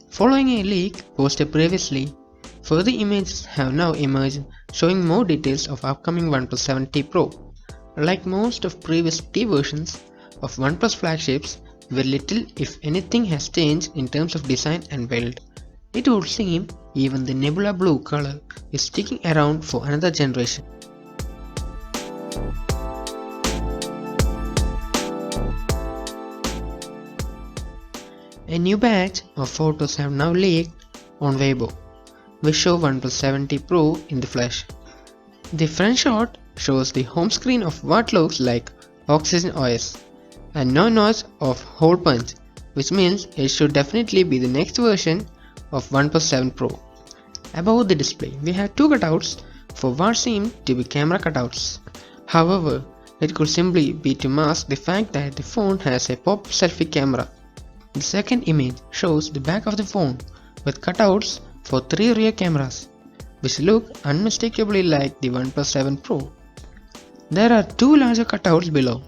Following a leak posted previously, further images have now emerged showing more details of upcoming OnePlus 7T Pro. Like most of previous T versions of OnePlus flagships, where little if anything has changed in terms of design and build. It would seem even the nebula blue color is sticking around for another generation. A new batch of photos have now leaked on Weibo, which show OnePlus 7T Pro in the flesh. The front shot shows the home screen of what looks like Oxygen OS, and no notch of hole punch, which means it should definitely be the next version of OnePlus 7 Pro. Above the display, we have two cutouts for what seem to be camera cutouts. However, it could simply be to mask the fact that the phone has a pop selfie camera. The second image shows the back of the phone with cutouts for three rear cameras, which look unmistakably like the OnePlus 7 Pro. There are two larger cutouts below,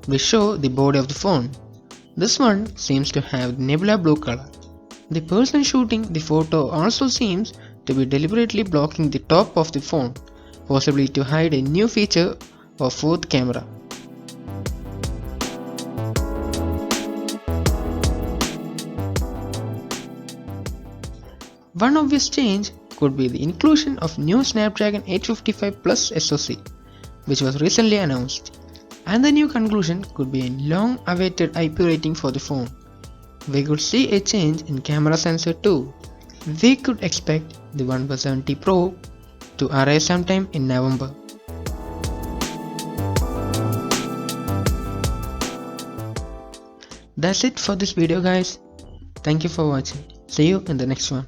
which show the body of the phone. This one seems to have the nebula blue color. The person shooting the photo also seems to be deliberately blocking the top of the phone, possibly to hide a new feature of fourth camera. One obvious change could be the inclusion of new Snapdragon 855 Plus SoC, which was recently announced. And the new conclusion could be a long-awaited IP rating for the phone. We could see a change in camera sensor too. We could expect the OnePlus 7T Pro to arrive sometime in November. That's it for this video guys. Thank you for watching. See you in the next one.